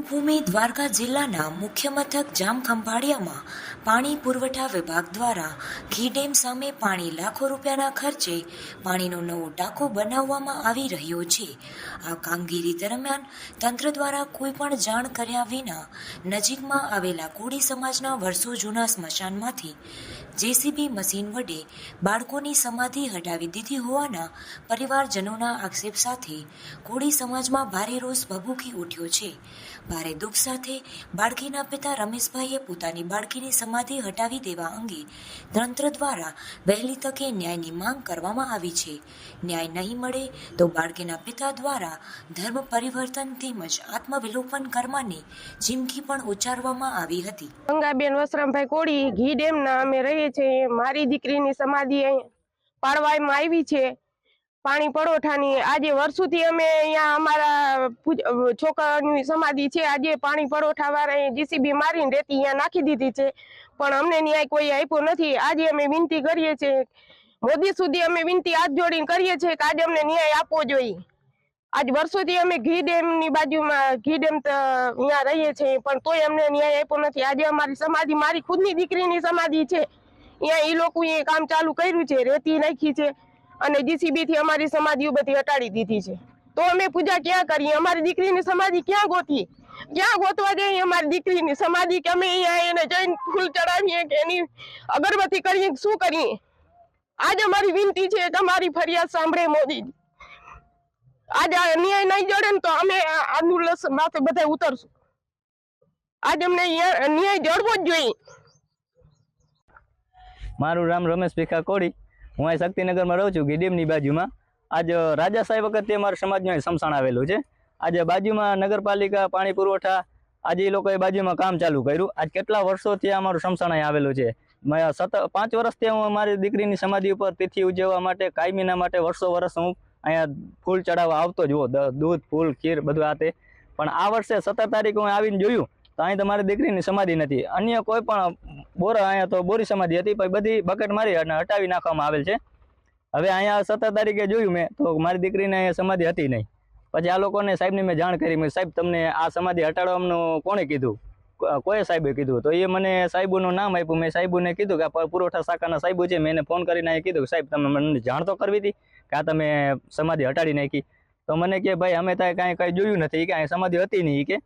દેવભૂમિ દ્વારકા જિલ્લાના મુખ્ય મથક જામખંભાળિયામાં પાણી પુરવઠા વિભાગ દ્વારા ઘી ડેમ સામે પાણી લાખો રૂપિયાના ખર્ચે પાણીનો નવો ટાંકો બનાવવામાં આવી રહ્યો છે। આ કામગીરી દરમિયાન તંત્ર દ્વારા કોઈ પણ જાણ કર્યા વિના નજીકમાં આવેલા કોળી સમાજના વર્ષો જૂના સ્મશાનમાંથી જેસીબી મશીન વડે બાળકોની સમાધિ હટાવી દીધી હોવાના પરિવારજનોના આક્ષેપ સાથે કોળી સમાજમાં ભારે રોષ ભભૂકી ઉઠ્યો છે। ભારે દુઃખ સાથે બાળકીના પિતા રમેશભાઈએ પોતાની બાળકીની સમાધિ હટાવી દેવા અંગે તંત્ર દ્વારા વહેલી તકે ન્યાયની માંગ કરવામાં આવી છે। ન્યાય નહીં મળે તો બાળકીના પિતા દ્વારા ધર્મ પરિવર્તન તેમજ આત્મવિલોપન કરવાની ચીમકી પણ ઉચ્ચારવામાં આવી હતી। ગંગાબેન વસરામભાઈ કોળી ઘી ડેમના અમે રહીએ છીએ। મારી દીકરીની સમાધિ પાડવામાં આવી છે પાણી પુરવઠાની। આજે વર્ષોથી અમે અહીંયા અમારા છોકરાની સમાધિ છે, આજે પાણી પુરવઠા વાળા જીસીબી મારીને રેતી અહીંયા નાખી દીધી છે, પણ અમને ન્યાય કોઈ આપ્યો નથી। આજે અમે વિનંતી કરીએ છીએ, મોદી સુધી અમે વિનંતી હાથ જોડીને કરીએ છીએ કે આજે અમને ન્યાય આપવો જોઈએ। આજ વર્ષોથી અમે ઘી ડેમની બાજુમાં ઘી ડેમ અહીંયા રહીએ છીએ, પણ તોય અમને ન્યાય આપ્યો નથી। આજે અમારી સમાધિ મારી ખુદની દીકરીની સમાધિ છે, અહીંયા એ લોકોએ કામ ચાલુ કર્યું છે, રેતી નાખી છે અને જીસીબી થી અમારી સમાધિઓ બધી હટાડી દીધી છે। તો અમે પૂજા ક્યાં કરીએ? અમારી દીકરીની સમાધિ ક્યાં ગોતીએ? ક્યાં ગોતવા જઈએ અમારી દીકરીની સમાધિ? કે અમે અહીંયા એને જઈને ફૂલ ચડાવીએ કે એની અગરબત્તી કરીએ, શું કરીએ? આજ અમારી વિનંતી છે કે અમારી ફરિયાદ સાંભળે મોદીજી। આજે ન્યાય નહીં જડે ને તો અમે આંદોલન માથે બધા ઉતરશું। આજે અમને ન્યાય જડવો જ જોઈએ। મારું નામ રમેશ ભીખા કોળી, હું અહીં શક્તિનગરમાં રહું છું, ઘી ડેમની બાજુમાં। આજ રાજા સાહેબ વખતે અમારા સમાજમાં સ્મશાન આવેલું છે। આજે બાજુમાં નગરપાલિકા પાણી પુરવઠા આજે એ લોકોએ બાજુમાં કામ ચાલુ કર્યું। આજ કેટલા વર્ષોથી અમારું સ્મશાન અહીં આવેલું છે। 5 વર્ષથી હું મારી દીકરીની સમાધિ ઉપર તિથિ ઉજવવા માટે કાયમીના માટે વર્ષો હું અહીંયા ફૂલ ચડાવવા આવતો જ હોઉં, દૂધ ફૂલ ખીર બધું આ તે। પણ આ વર્ષે 17 તારીખે હું આવીને જોયું તો અહીં તો મારી દીકરીની સમાધિ નથી। અન્ય કોઈ પણ અહીંયા તો બોરી સમાધિ હતી, પણ બધી બકેટ મારી અને હટાવી નાખવામાં આવેલ છે। હવે અહીંયા 17 તારીખે જોયું મેં તો મારી દીકરીને અહીંયા સમાધિ હતી નહીં। પછી આ લોકોને સાહેબને મેં જાણ કરી, મેં સાહેબ તમને આ સમાધિ હટાડવાનું કોણે કીધું? કોઈ સાહેબે કીધું? તો એ મને સાહેબોનું નામ આપ્યું। મેં સાહેબોને કીધું કે પુરવઠા શાખાના સાહેબો છે, મેં એને ફોન કરીને કીધું કે સાહેબ તમે મને જાણ તો કરવી હતી કે આ તમે સમાધિ હટાડી નાખી। તો મને કે ભાઈ અમે ત્યાં કાંઈ જોયું નથી, કે અહીં સમાધિ હતી નહીં, કે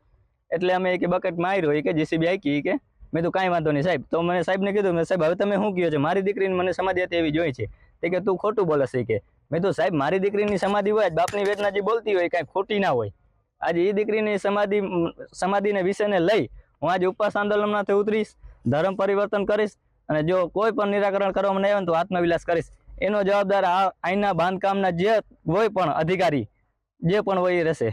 એટલે અમે કે બકેટ માર્યો કે જીસીબી આકી કે। મેં તો કાંઈ વાંધો નહીં સાહેબ। તો મને સાહેબને કીધું સાહેબ હવે તમે શું કહો છો? મારી દીકરીને મને સમાધિ હતી એવી જોઈ છે। તે કે તું ખોટું બોલે છે કે। મેં તો સાહેબ મારી દીકરીની સમાધિ હોય, બાપની વેદના જે બોલતી હોય કાંઈ ખોટી ના હોય। આજે એ દીકરીની સમાધિને વિષયને લઈ હું આજે ઉપવાસ આંદોલનમાંથી ઉતરીશ, ધર્મ પરિવર્તન કરીશ અને જો કોઈ પણ નિરાકરણ કરવામાં નહીં આવે તો આત્મવિલાસ કરીશ। એનો જવાબદાર અહીંના બાંધકામના જે હોય પણ અધિકારી જે પણ હોય એ રહેશે।